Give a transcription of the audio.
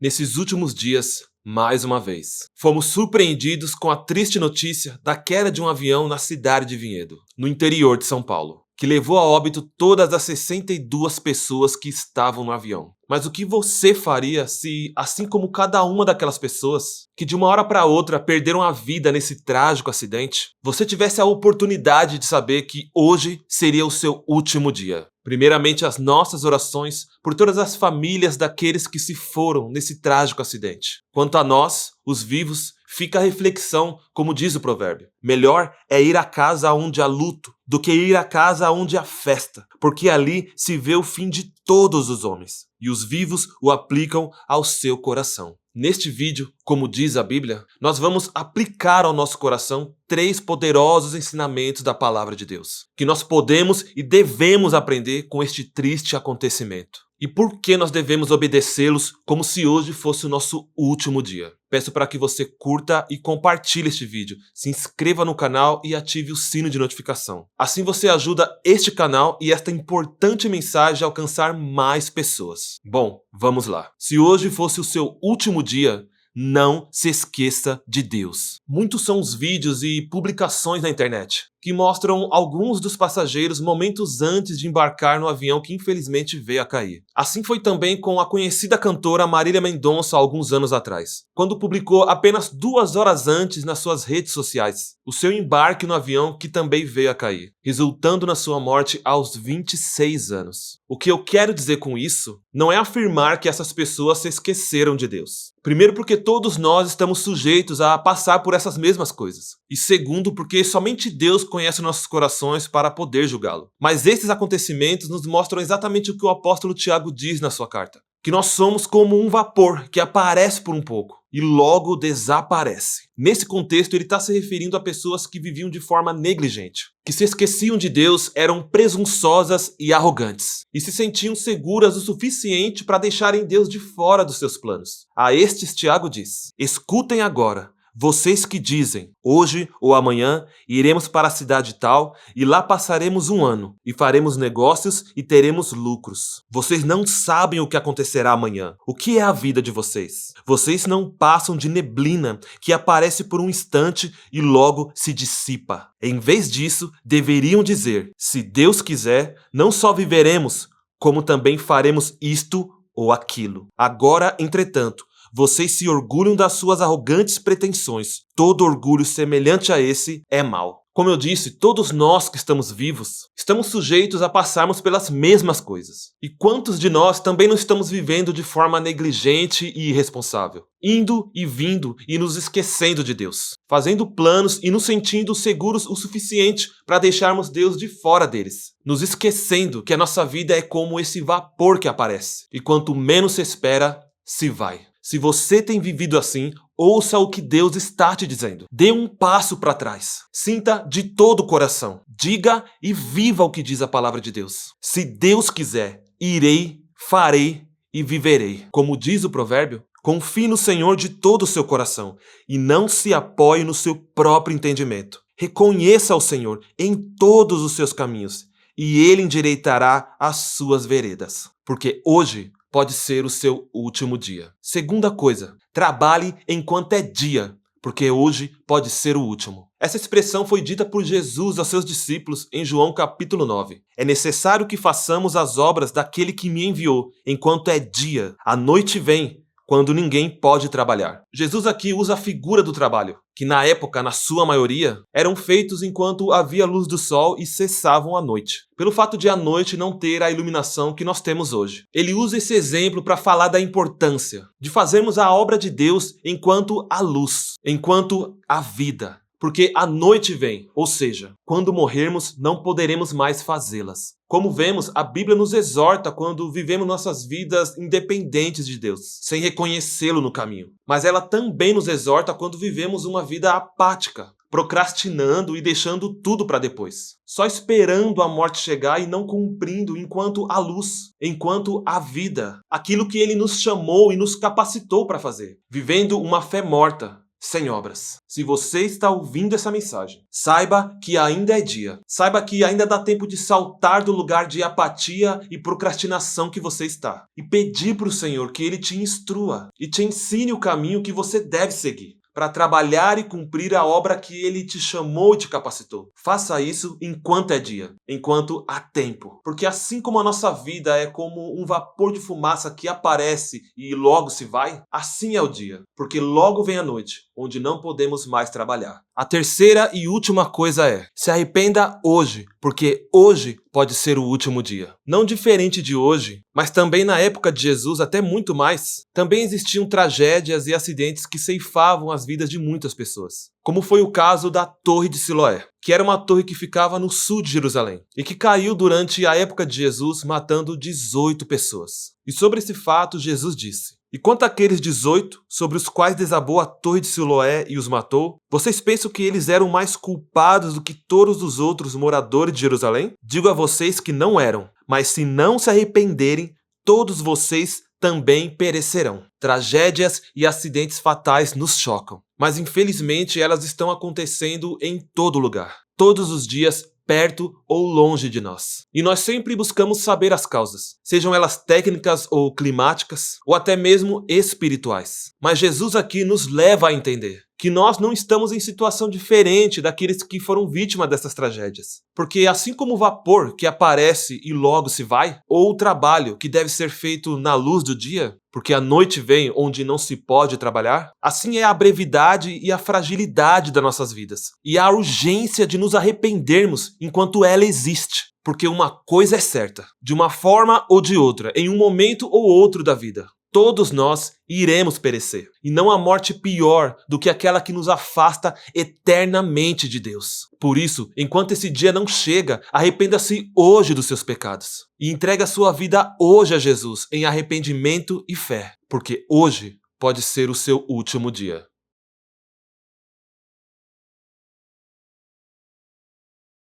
Nesses últimos dias, mais uma vez, fomos surpreendidos com a triste notícia da queda de um avião na cidade de Vinhedo, no interior de São Paulo, que levou a óbito todas as 62 pessoas que estavam no avião. Mas o que você faria se, assim como cada uma daquelas pessoas, que de uma hora para outra perderam a vida nesse trágico acidente, você tivesse a oportunidade de saber que hoje seria o seu último dia? Primeiramente, as nossas orações por todas as famílias daqueles que se foram nesse trágico acidente. Quanto a nós, os vivos, fica a reflexão, como diz o provérbio. Melhor é ir à casa onde há luto do que ir à casa onde há festa, porque ali se vê o fim de todos os homens, e os vivos o aplicam ao seu coração. Neste vídeo, como diz a Bíblia, nós vamos aplicar ao nosso coração 3 poderosos ensinamentos da palavra de Deus, que nós podemos e devemos aprender com este triste acontecimento. E por que nós devemos obedecê-los como se hoje fosse o nosso último dia? Peço para que você curta e compartilhe este vídeo, se inscreva no canal e ative o sino de notificação. Assim você ajuda este canal e esta importante mensagem a alcançar mais pessoas. Bom, vamos lá. Se hoje fosse o seu último dia, não se esqueça de Deus. Muitos são os vídeos e publicações na internet que mostram alguns dos passageiros momentos antes de embarcar no avião que infelizmente veio a cair. Assim foi também com a conhecida cantora Marília Mendonça há alguns anos atrás, quando publicou apenas 2 horas antes nas suas redes sociais o seu embarque no avião que também veio a cair, resultando na sua morte aos 26 anos. O que eu quero dizer com isso não é afirmar que essas pessoas se esqueceram de Deus. Primeiro, porque todos nós estamos sujeitos a passar por essas mesmas coisas. E segundo, porque somente Deus conhece nossos corações para poder julgá-lo. Mas esses acontecimentos nos mostram exatamente o que o apóstolo Tiago diz na sua carta. Que nós somos como um vapor que aparece por um pouco e logo desaparece. Nesse contexto, ele está se referindo a pessoas que viviam de forma negligente, que se esqueciam de Deus, eram presunçosas e arrogantes, e se sentiam seguras o suficiente para deixarem Deus de fora dos seus planos. A estes, Tiago diz: escutem agora, vocês que dizem, hoje ou amanhã iremos para a cidade tal e lá passaremos um ano e faremos negócios e teremos lucros. Vocês não sabem o que acontecerá amanhã. O que é a vida de vocês? Vocês não passam de neblina que aparece por um instante e logo se dissipa. Em vez disso, deveriam dizer, se Deus quiser, não só viveremos, como também faremos isto ou aquilo. Agora, entretanto, vocês se orgulham das suas arrogantes pretensões. Todo orgulho semelhante a esse é mau. Como eu disse, todos nós que estamos vivos, estamos sujeitos a passarmos pelas mesmas coisas. E quantos de nós também não estamos vivendo de forma negligente e irresponsável? Indo e vindo e nos esquecendo de Deus. Fazendo planos e nos sentindo seguros o suficiente para deixarmos Deus de fora deles. Nos esquecendo que a nossa vida é como esse vapor que aparece. E quanto menos se espera, se vai. Se você tem vivido assim, ouça o que Deus está te dizendo. Dê um passo para trás. Sinta de todo o coração. Diga e viva o que diz a palavra de Deus. Se Deus quiser, irei, farei e viverei. Como diz o provérbio, confie no Senhor de todo o seu coração e não se apoie no seu próprio entendimento. Reconheça o Senhor em todos os seus caminhos e Ele endireitará as suas veredas. Porque hoje pode ser o seu último dia. Segunda coisa, trabalhe enquanto é dia, porque hoje pode ser o último. Essa expressão foi dita por Jesus aos seus discípulos em João capítulo 9. É necessário que façamos as obras daquele que me enviou, enquanto é dia. A noite vem, quando ninguém pode trabalhar. Jesus aqui usa a figura do trabalho, que na época, na sua maioria, eram feitos enquanto havia luz do sol e cessavam à noite, pelo fato de à noite não ter a iluminação que nós temos hoje. Ele usa esse exemplo para falar da importância de fazermos a obra de Deus enquanto há luz, enquanto há vida. Porque a noite vem, ou seja, quando morrermos não poderemos mais fazê-las. Como vemos, a Bíblia nos exorta quando vivemos nossas vidas independentes de Deus, sem reconhecê-lo no caminho. Mas ela também nos exorta quando vivemos uma vida apática, procrastinando e deixando tudo para depois. Só esperando a morte chegar e não cumprindo enquanto há luz, enquanto há vida. Aquilo que Ele nos chamou e nos capacitou para fazer. Vivendo uma fé morta. sem obras. Se você está ouvindo essa mensagem, saiba que ainda é dia. Saiba que ainda dá tempo de saltar do lugar de apatia e procrastinação que você está. E pedir para o Senhor que Ele te instrua e te ensine o caminho que você deve seguir, para trabalhar e cumprir a obra que Ele te chamou e te capacitou. Faça isso enquanto é dia, enquanto há tempo. Porque assim como a nossa vida é como um vapor de fumaça que aparece e logo se vai, assim é o dia, porque logo vem a noite, onde não podemos mais trabalhar. A terceira e última coisa é: se arrependa hoje, porque hoje pode ser o último dia. Não diferente de hoje, mas também na época de Jesus, até muito mais, também existiam tragédias e acidentes que ceifavam as vidas de muitas pessoas. Como foi o caso da Torre de Siloé, que era uma torre que ficava no sul de Jerusalém e que caiu durante a época de Jesus, matando 18 pessoas. E sobre esse fato, Jesus disse: e quanto àqueles 18, sobre os quais desabou a Torre de Siloé e os matou, vocês pensam que eles eram mais culpados do que todos os outros moradores de Jerusalém? Digo a vocês que não eram, mas se não se arrependerem, todos vocês também perecerão. Tragédias e acidentes fatais nos chocam, mas infelizmente elas estão acontecendo em todo lugar, todos os dias, perto ou longe de nós. E nós sempre buscamos saber as causas, sejam elas técnicas ou climáticas, ou até mesmo espirituais. Mas Jesus aqui nos leva a entender que nós não estamos em situação diferente daqueles que foram vítimas dessas tragédias. Porque assim como o vapor que aparece e logo se vai, ou o trabalho que deve ser feito na luz do dia, porque a noite vem onde não se pode trabalhar, assim é a brevidade e a fragilidade das nossas vidas, e a urgência de nos arrependermos enquanto ela existe. Porque uma coisa é certa, de uma forma ou de outra, em um momento ou outro da vida, todos nós iremos perecer. E não há morte pior do que aquela que nos afasta eternamente de Deus. Por isso, enquanto esse dia não chega, arrependa-se hoje dos seus pecados. E entregue a sua vida hoje a Jesus, em arrependimento e fé. Porque hoje pode ser o seu último dia.